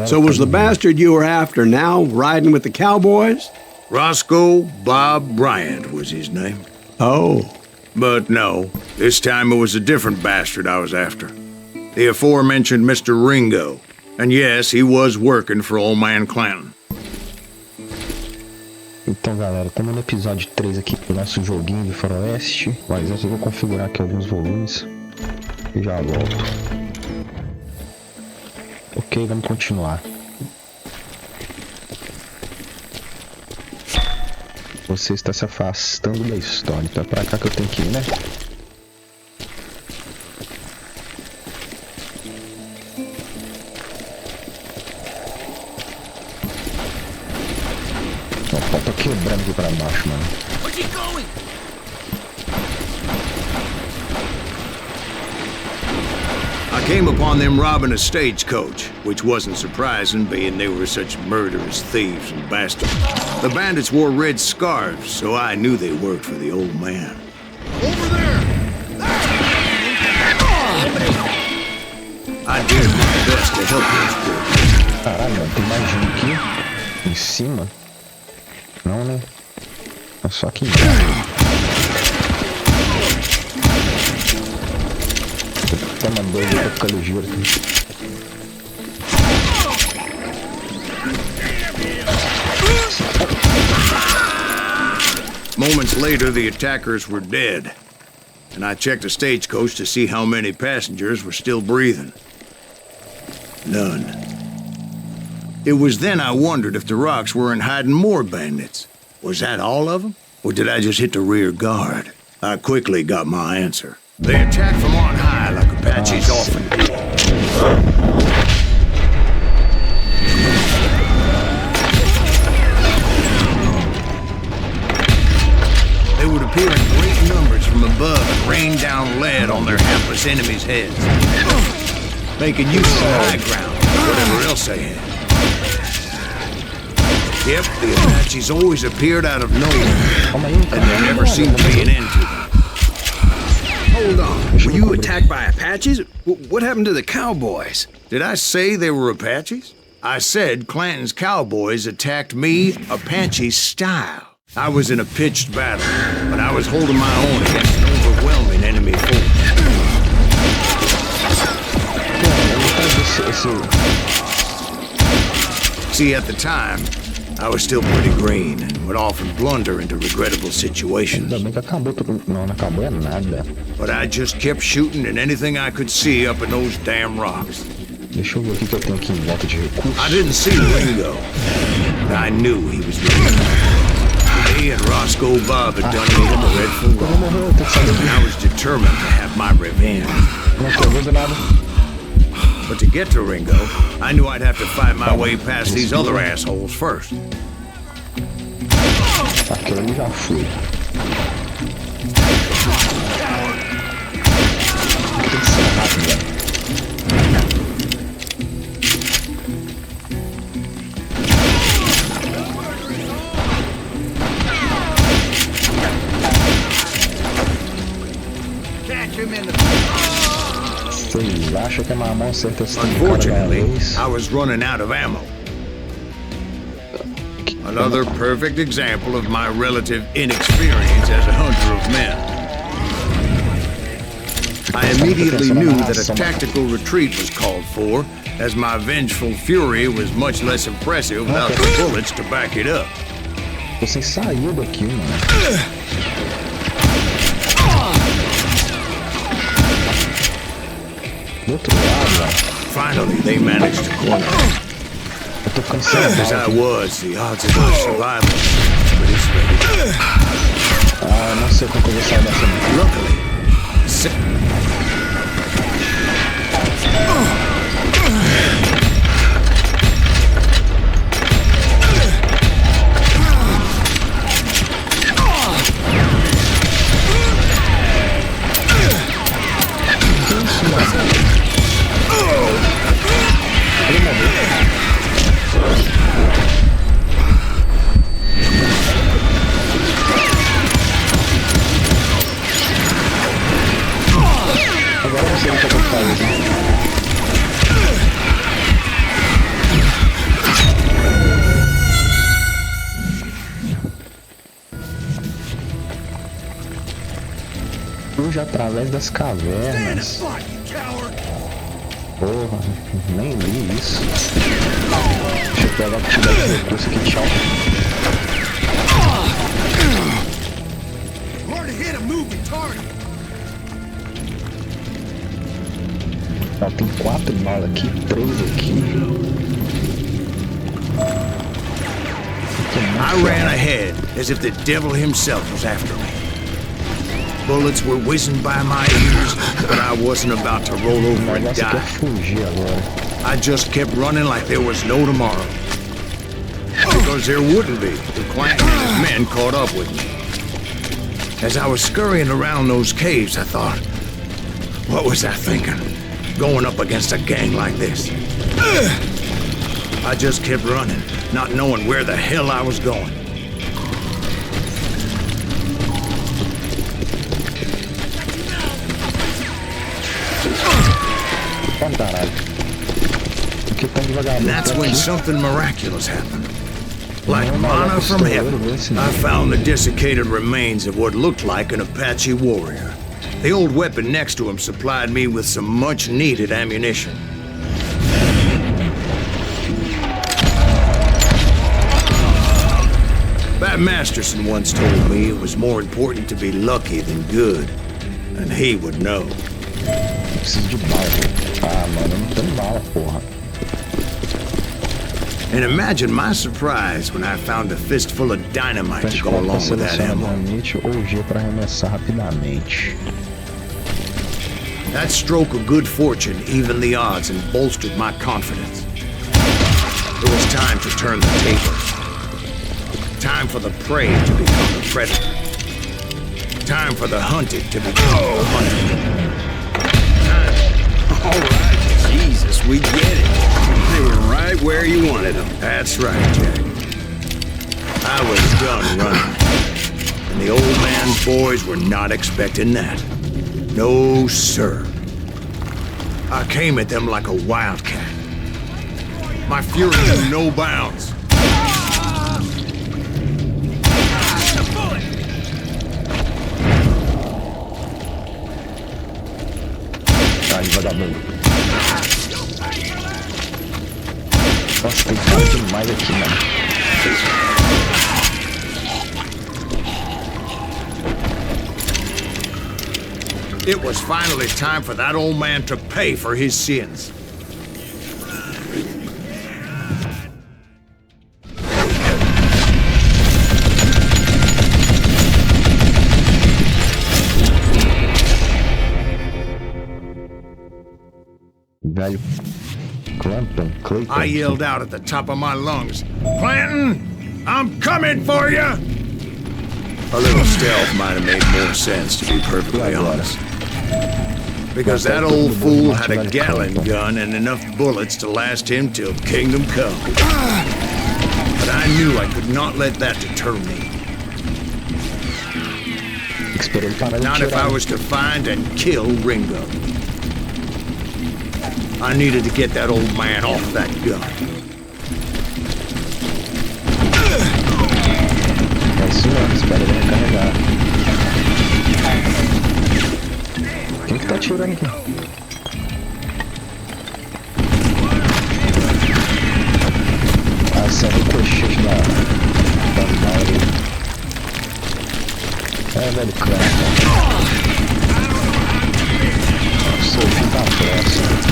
So was the bastard you were after now riding with the cowboys? Roscoe Bob Bryant was his name. Oh. But no, this time it was a different bastard I was after. The aforementioned Mr. Ringo. And yes, he was working for Old Man Clanton. Então, galera, estamos no episódio 3 aqui do nosso joguinho de faroeste. Mas antes eu vou configurar aqui alguns volumes e já volto. Ok, vamos continuar. Você está se afastando da história, então é pra cá que eu tenho que ir, né? Ó, tô quebrando aqui pra baixo, mano. I came upon them robbing a stagecoach, which wasn't surprising, being they were such murderous thieves and bastards. The bandits wore red scarves, so I knew they worked for the old man. Over there! I did my best to help those poor. Caralho, mano, tem mais um aqui? Em cima? Não, né? É só aqui embaixo. Toma dois, eu tô ficando ligeiro aqui. Moments later, the attackers were dead, and I checked the stagecoach to see how many passengers were still breathing. None. It was then I wondered if the rocks weren't hiding more bandits. Was that all of them? Or did I just hit the rear guard? I quickly got my answer. They attacked from on high like Apaches often do. They would appear in great numbers from above and rain down lead on their hapless enemies' heads, making use of the high ground, whatever else they had. Yep, the Apaches always appeared out of nowhere, and there never seemed to be an end to them. Hold on. Were you attacked by Apaches? What happened to the cowboys? Did I say they were Apaches? I said Clanton's cowboys attacked me Apache style. I was in a pitched battle, but I was holding my own against an overwhelming enemy force. See, at the time, I was still pretty green and would often blunder into regrettable situations. But I just kept shooting at anything I could see up in those damn rocks. Deixa eu ver o que eu tenho aqui em volta de recursos. I didn't see Ringo, but I knew he was real. He and Roscoe Bob had done me a dreadful wrong, and I was determined to have my revenge. But to get to Ringo, I knew I'd have to fight my way past these other assholes first. Aquele já fui. Tem que ser rápido, velho. Vocês acham que a mamão acerta esse Unfortunately, I was running out of ammo. Another perfect example of my relative inexperience as a hunter of men. I immediately knew that a tactical retreat was called for, as my vengeful fury was much less impressive without the bullets to back it up. Você saiu daqui, mano. Do outro lado, finally, they managed to corner me. Eu tô cansado. As I was, the odds of our survival were pretty slim. Ah, não sei como eu vou sair dessa. Luckily, fuja através das cavernas. Porra, nem li isso. Deixa eu pegar a quantidade de recurso aqui, tchau. Ó, tem 4 balas aqui, 3 aqui. I ran ahead as if the devil himself was after me. Bullets were whizzing by my ears, but I wasn't about to roll over and die. I just kept running like there was no tomorrow. Because there wouldn't be. The Clanton and his men caught up with me. As I was scurrying around those caves, I thought, what was I thinking? Going up against a gang like this. I just kept running, not knowing where the hell I was going. And that's when something miraculous happened. Like manna from heaven, I found the desiccated remains of what looked like an Apache warrior. The old weapon next to him supplied me with some much-needed ammunition. Bat Masterson once told me it was more important to be lucky than good, and he would know. Preciso de bala. Ah, mano, eu não tenho bala, porra. And imagine my surprise when I found a fistful of dynamite to go along with that ammo. Ou G para arremessar rapidamente. That stroke of good fortune evened the odds and bolstered my confidence. It was time to turn the tables. Time for the prey to become the predator. Time for the hunted to become the hunted. All right, Jesus, we get it. They were right where you wanted them. That's right, Jack. I was done running. And the old man's boys were not expecting that. No, sir. I came at them like a wildcat. My fury knew no bounds. Tá, vagabundo. Nossa, tem cara demais aqui, mano. It was finally time for that old man to pay for his sins. Velho Clanton, Clayton. I yelled out at the top of my lungs, Clanton, I'm coming for you! A little stealth might have made more sense, to be perfectly honest. Because that old fool had a Gatling gun and enough bullets to last him till kingdom come. But I knew I could not let that deter me. Not if I was to find and kill Ringo. I needed to get that old man off that gun. É isso mesmo, espera ele recarregar. Quem que tá atirando aqui? Ah, essa é o cochete das balas ali. É, velho, cara. Nossa, o fim tá próximo.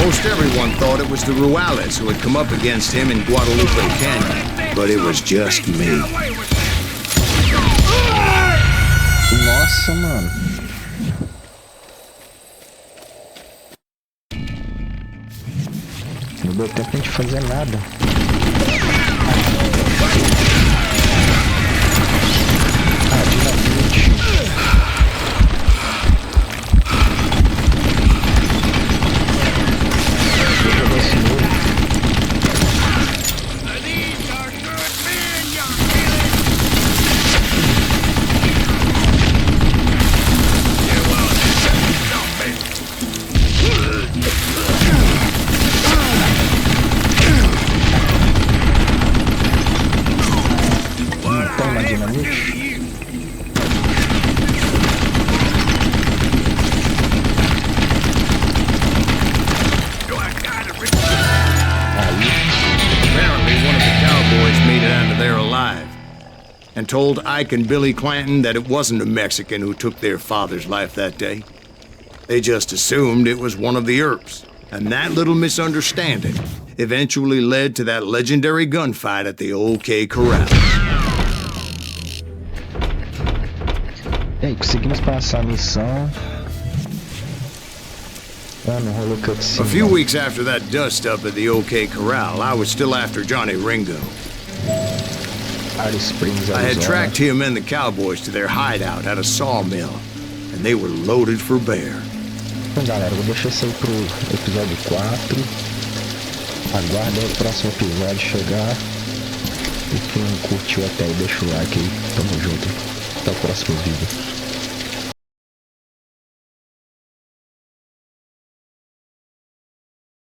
Most everyone thought it was the Juarez who had come up against him in Guadalupe Canyon, but it was just me. Nossa, mano. Não deu tempo de fazer nada. Ah, dinamite. and told Ike and Billy Clanton that it wasn't a Mexican who took their father's life that day. They just assumed it was one of the Earps, and that little misunderstanding eventually led to that legendary gunfight at the OK Corral. E aí, conseguimos passar a missão. Ah, não rolou cutscene. A few weeks after that dust-up at the OK Corral, I was still after Johnny Ringo. I had tracked him and the cowboys to their hideout at a sawmill, and they were loaded for bear. Então, galera, vou deixar isso aí pro episódio 4. Aguarda o próximo episódio chegar. E quem curtiu até aí, deixa o like aí. Tamo junto. Até o próximo vídeo.